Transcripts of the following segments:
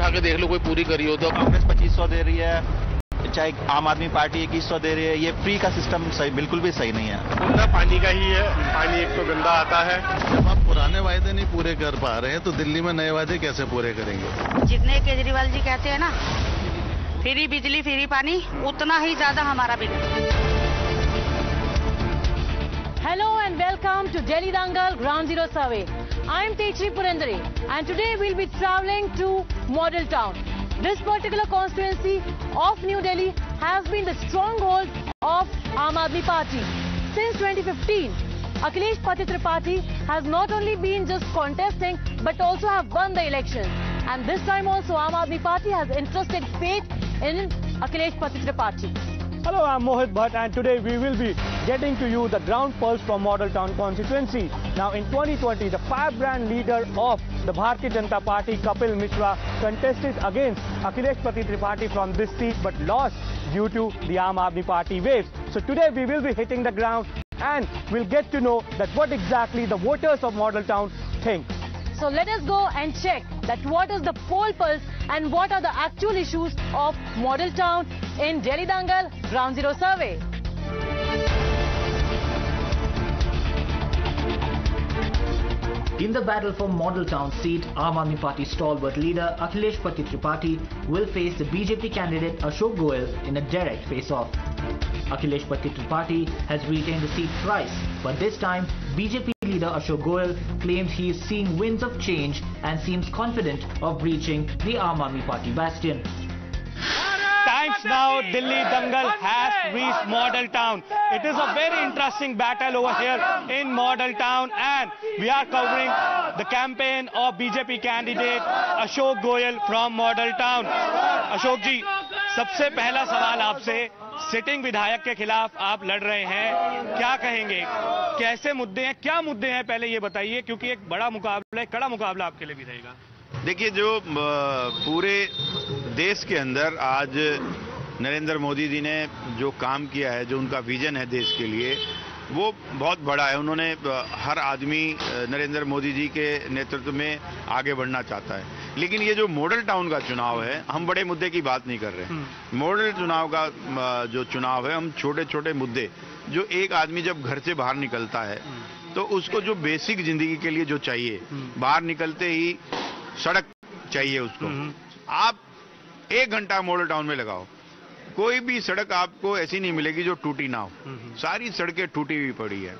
उठा के देख लो कोई पूरी करी हो तो। कांग्रेस 2500 दे रही है, चाहे आम आदमी पार्टी 2100 दे रही है। ये फ्री का सिस्टम सही, बिल्कुल भी सही नहीं है। मुद्दा पानी का ही है। पानी एक तो गंदा आता है। जब आप पुराने वायदे नहीं पूरे कर पा रहे हैं तो दिल्ली में नए वायदे कैसे पूरे करेंगे? जितने केजरीवाल जी कहते हैं ना, फ्री बिजली फ्री पानी, उतना ही ज्यादा हमारा bill. Hello and welcome to Delhi Dangal Ground Zero Survey. I am Techri Purandare and today we'll be travelling to Model Town. This particular constituency of New Delhi has been the stronghold of Aam Aadmi Party. Since 2015, Akhilesh Tripathi has not only been just contesting but also have won the elections. And this time also Aam Aadmi Party has entrusted fate in Akhilesh Tripathi. Hello, I'm Mohit Bhatt and today we will be getting to you the ground pulse from Model Town constituency. Now in 2020, the firebrand leader of the Bharatiya Janata Party, Kapil Mishra, contested against Akhilesh Tripathi from this seat but lost due to the Aam Aadmi Party waves. So today we will be hitting the ground and we'll get to know that what exactly the voters of Model Town think. So let us go and check that what is the poll pulse and what are the actual issues of Model Town in Delhi Dangal Ground Zero Survey. In the battle for Model Town seat, Aam Aadmi Party stalwart leader Akhilesh Tripathi will face the BJP candidate Ashok Goel in a direct face-off. Akhilesh Tripathi has retained the seat thrice, but this time BJP leader Ashok Goel claims he is seeing winds of change and seems confident of reaching the Aam Aadmi Party bastion. Times now, Delhi Dangal has reached Model Town. It is a very interesting battle over here in Model Town and we are covering the campaign of BJP candidate Ashok Goel from Model Town. Ashok ji, सबसे पहला सवाल आपसे, sitting विधायक के खिलाफ आप लड़ रहे हैं, क्या कहेंगे? कैसे मुद्दे हैं, क्या मुद्दे हैं, पहले ये बताइए, क्योंकि एक बड़ा मुकाबला है, कड़ा मुकाबला आपके लिए भी रहेगा। देखिए, जो पूरे देश के अंदर आज नरेंद्र मोदी जी ने जो काम किया है, जो उनका विजन है देश के लिए, वो बहुत बड़ा है। उन्होंने हर आदमी नरेंद्र मोदी जी के नेतृत्व में आगे बढ़ना चाहता है। लेकिन ये जो मॉडल टाउन का चुनाव है, हम बड़े मुद्दे की बात नहीं कर रहे। मॉडल चुनाव का जो चुनाव है, हम छोटे छोटे मुद्दे, जो एक आदमी जब घर से बाहर निकलता है तो उसको जो बेसिक जिंदगी के लिए जो चाहिए, बाहर निकलते ही सड़क चाहिए उसको। आप 1 घंटा मॉडल टाउन में लगाओ, कोई भी सड़क आपको ऐसी नहीं मिलेगी जो टूटी ना हो। सारी सड़कें टूटी हुई पड़ी है।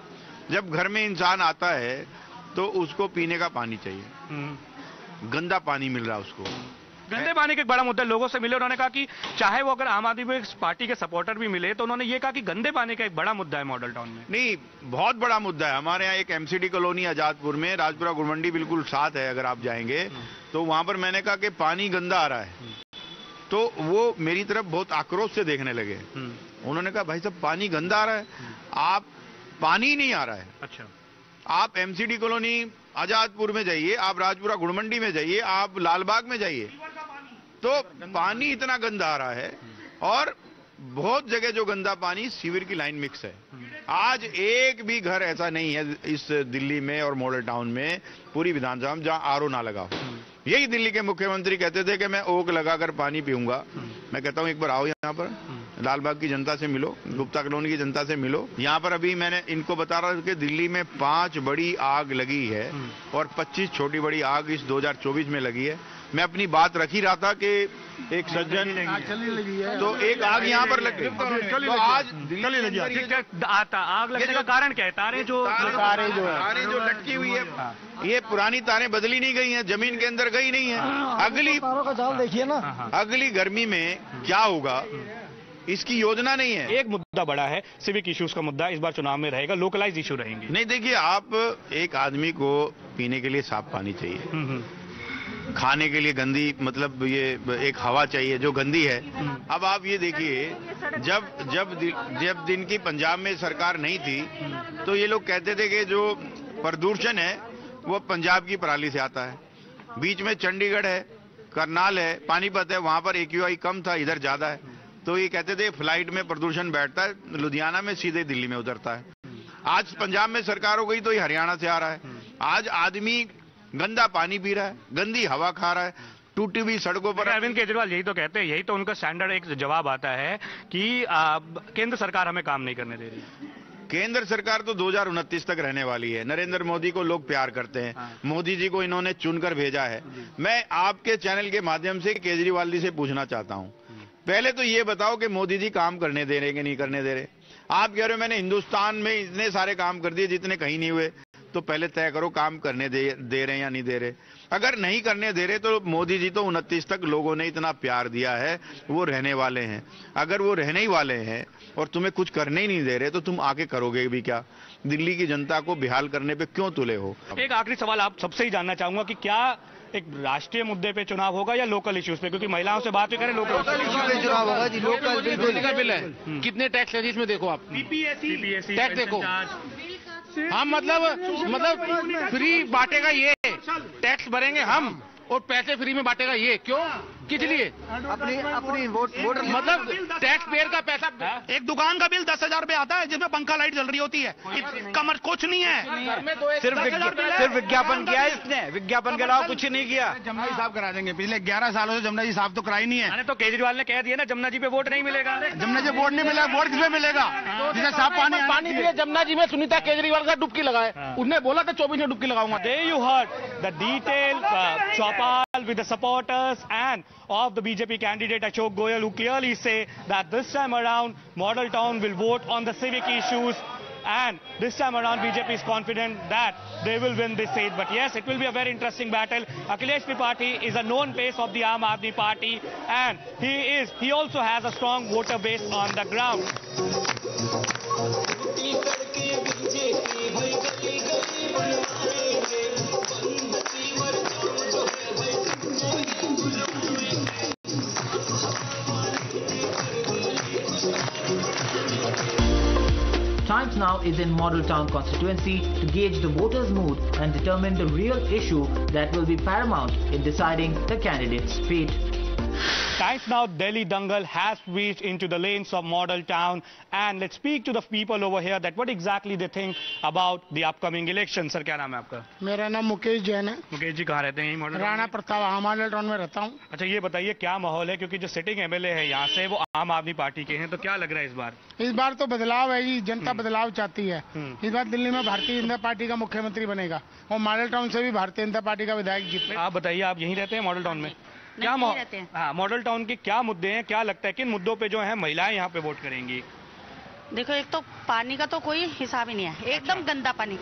जब घर में इंसान आता है तो उसको पीने का पानी चाहिए, गंदा पानी मिल रहा है उसको। गंदे पानी का एक बड़ा मुद्दा, लोगों से मिले, उन्होंने कहा कि चाहे वो अगर आम आदमी पार्टी के सपोर्टर भी मिले तो उन्होंने ये कहा कि गंदे पानी का एक बड़ा मुद्दा है मॉडल टाउन में। नहीं, बहुत बड़ा मुद्दा है। हमारे यहाँ एक एमसीडी कॉलोनी आजादपुर में, राजपुरा गुड़मंडी बिल्कुल साथ है, अगर आप जाएंगे तो वहां पर मैंने कहा कि पानी गंदा आ रहा है, तो वो मेरी तरफ बहुत आक्रोश से देखने लगे। उन्होंने कहा भाई साहब, पानी गंदा आ रहा है, आप पानी नहीं आ रहा है। अच्छा, आप एमसीडी कॉलोनी आजादपुर में जाइए, आप राजपुरा गुड़मंडी में जाइए, आप लालबाग में जाइए, तो पानी इतना गंदा आ रहा है। और बहुत जगह जो गंदा पानी सीवर की लाइन मिक्स है। आज एक भी घर ऐसा नहीं है इस दिल्ली में और मॉडल टाउन में, पूरी विधानसभा में, जहां आरओ ना लगा हो। यही दिल्ली के मुख्यमंत्री कहते थे कि मैं ओक लगाकर पानी पीऊंगा। मैं कहता हूं एक बार आओ यहाँ पर, लालबाग की जनता से मिलो, गुप्ता कॉलोनी की जनता से मिलो। यहाँ पर अभी मैंने इनको बता रहा था कि दिल्ली में 5 बड़ी आग लगी है और 25 छोटी बड़ी आग इस 2024 में लगी है। मैं अपनी बात रख ही रहा था कि एक सज्जन, तो एक आग यहाँ पर लग गई, तो आज दिल्ली लगी। आग लगने का कारण क्या है? तारें जो लटकी हुई है, ये पुरानी तारें बदली नहीं गई हैं, जमीन के अंदर गई नहीं है। अगली तारों का जाल देखिए ना, अगली गर्मी में क्या होगा इसकी योजना नहीं है। एक मुद्दा बड़ा है, सिविक इश्यूज का मुद्दा इस बार चुनाव में रहेगा, लोकलाइज इशू रहेंगे। नहीं, देखिए, आप एक आदमी को पीने के लिए साफ पानी चाहिए, खाने के लिए गंदी, मतलब ये एक हवा चाहिए जो गंदी है। अब आप ये देखिए, जब दिन की पंजाब में सरकार नहीं थी तो ये लोग कहते थे कि जो प्रदूषण है वो पंजाब की पराली से आता है। बीच में चंडीगढ़ है, करनाल है, पानीपत है, वहां पर AQI कम था, इधर ज्यादा है, तो ये कहते थे फ्लाइट में प्रदूषण बैठता है, लुधियाना में सीधे दिल्ली में उतरता है। आज पंजाब में सरकार हो गई तो ये हरियाणा से आ रहा है। आज आदमी गंदा पानी पी रहा है, गंदी हवा खा रहा है, टूटी हुई सड़कों पर। अरविंद केजरीवाल यही तो कहते हैं, यही तो उनका स्टैंडर्ड एक जवाब आता है कि केंद्र सरकार हमें काम नहीं करने दे रही। केंद्र सरकार तो 2029 तक रहने वाली है। नरेंद्र मोदी को लोग प्यार करते हैं। मोदी जी को इन्होंने चुनकर भेजा है। मैं आपके चैनल के माध्यम से केजरीवाल जी से पूछना चाहता हूं, पहले तो ये बताओ कि मोदी जी काम करने दे रहे कि नहीं करने दे रहे। आप कह रहे हो मैंने हिंदुस्तान में इतने सारे काम कर दिए जितने कहीं नहीं हुए, तो पहले तय करो काम करने दे रहे हैं या नहीं दे रहे। अगर नहीं करने दे रहे तो मोदी जी तो 29 तक लोगों ने इतना प्यार दिया है, वो रहने वाले हैं। अगर वो रहने ही वाले हैं और तुम्हें कुछ करने ही नहीं दे रहे तो तुम आके करोगे भी क्या? दिल्ली की जनता को बेहाल करने पे क्यों तुले हो? एक आखिरी सवाल आप सबसे ही जानना चाहूंगा कि क्या एक राष्ट्रीय मुद्दे पे चुनाव होगा या लोकल इश्यूज पे? क्योंकि महिलाओं से बात भी करें, लोकल इश्यू पे चुनाव होगा जी। लोकल बिल है, कितने टैक्स है इसमें देखो आप, पीपीएससी टैक्स देखो। हम मतलब फ्री बांटेगा ये, टैक्स भरेंगे हम और पैसे फ्री में बांटेगा ये, क्यों? किस लिए? अपनी वोटर मतलब टैक्स पेयर का पैसा। एक दुकान का बिल 10,000 रुपए आता है जिसमें पंखा लाइट जल रही होती है, कमर कुछ नहीं है। सिर्फ विज्ञापन किया है इसने, विज्ञापन के अलावा कुछ नहीं किया। जमुना जी साफ करा देंगे, पिछले 11 सालों से जमुना जी साफ तो कराई नहीं है। तो केजरीवाल ने कह दिया ना जमुना जी पे वोट नहीं मिलेगा। जमुना जी वोट नहीं मिलेगा, वोट किसमें मिलेगा? जिसे साफ पानी पिए। जमुना जी में सुनीता केजरीवाल का डुबकी लगाए, उसने बोला था 24 में डुबकी लगाऊंगा। There you heard the detailed chopal with the supporters and of the BJP candidate Ashok Goyal, who clearly say that this time around Model Town will vote on the civic issues, and this time around BJP is confident that they will win this seat. But yes, it will be a very interesting battle. Akhilesh Tripathi is a known face of the Aam Aadmi Party, and he also has a strong voter base on the ground. Times now is in Model Town constituency to gauge the voters' mood and determine the real issue that will be paramount in deciding the candidate's fate. Times now, Delhi Dangal has reached into the lanes of Model Town, and let's speak to the people over here that what exactly they think about the upcoming election. Sir, क्या नाम है आपका? मेरा नाम मुकेश जैन है। मुकेश जी कहाँ रहते हैं? यहीं model Rana Pratap model town में रहता हूँ। अच्छा, ये बताइए क्या माहौल है, क्योंकि जो सिटिंग एमएलए है यहाँ से वो आम आदमी पार्टी के हैं, तो क्या लग रहा है इस बार? इस बार तो बदलाव है जी, जनता बदलाव चाहती है। इस बार दिल्ली में भारतीय जनता पार्टी का मुख्यमंत्री बनेगा और मॉडल टाउन से भी भारतीय जनता पार्टी का विधायक जीते। आप बताइए, आप यहीं रहते हैं मॉडल टाउन में? क्या मॉडल टाउन के क्या मुद्दे हैं, क्या लगता है किन मुद्दों पे जो है महिलाएं यहाँ पे वोट करेंगी? देखो, एक तो पानी का तो कोई हिसाब ही नहीं है, एकदम गंदा पानी,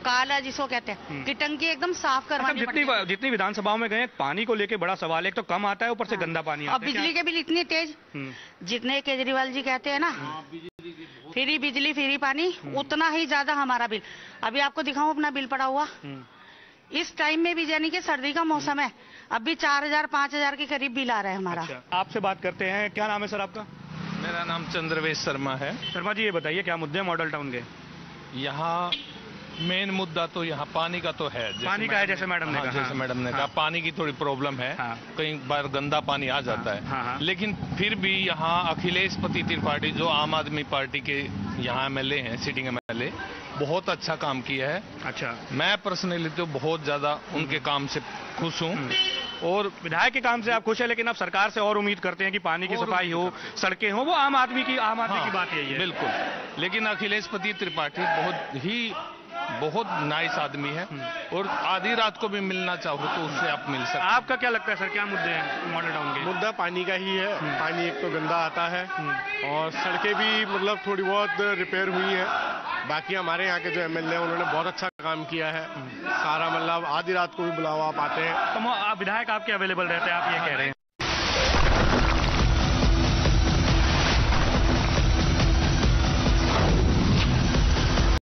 काला जिसको कहते हैं, कि टंकी एकदम साफ करवानी पड़ती है। जितनी विधानसभाओं में गए पानी को लेके बड़ा सवाल है, एक तो कम आता है, ऊपर से गंदा पानी आता है। और बिजली के बिल इतनी तेज, जितने केजरीवाल जी कहते हैं ना फ्री बिजली फ्री पानी, उतना ही ज्यादा हमारा बिल। अभी आपको दिखाऊं अपना बिल पड़ा हुआ, इस टाइम में भी, यानी कि सर्दी का मौसम है, अभी 4,000-5,000 के करीब बिल आ रहा है हमारा। अच्छा, आपसे बात करते हैं, क्या नाम है सर आपका? मेरा नाम चंद्रवेश शर्मा है। शर्मा जी, ये बताइए क्या मुद्दे हैं मॉडल टाउन के? यहाँ मेन मुद्दा तो यहाँ पानी का तो है। पानी का है, जैसे मैडम ने कहा। जैसे मैडम ने कहा, पानी की थोड़ी प्रॉब्लम है। कई बार गंदा पानी आ जाता है। लेकिन फिर भी यहाँ अखिलेश पति त्रिपाठी जो आम आदमी पार्टी के यहाँ एमएलए हैं, सिटिंग एमएलए, बहुत अच्छा काम किया है। अच्छा, मैं पर्सनली तो बहुत ज्यादा उनके काम से खुश हूँ। और विधायक के काम से आप खुश है, लेकिन आप सरकार से और उम्मीद करते हैं कि पानी की सफाई हो, सड़कें हो, वो आम आदमी की बात यही है। बिल्कुल, लेकिन अखिलेश पति त्रिपाठी बहुत नाइस आदमी है और आधी रात को भी मिलना चाहो तो उससे आप मिल सकते हैं। आपका क्या लगता है सर, क्या मुद्दे हैं मॉडल टाउन के? मुद्दा पानी का ही है। पानी एक तो गंदा आता है और सड़कें भी मतलब थोड़ी बहुत रिपेयर हुई है। बाकी हमारे यहाँ के जो एमएलए हैं उन्होंने बहुत अच्छा काम किया है। सारा मतलब आधी रात को भी बुलावा आप आते हैं। तो विधायक आपके अवेलेबल रहते हैं, आप ये कह रहे हैं?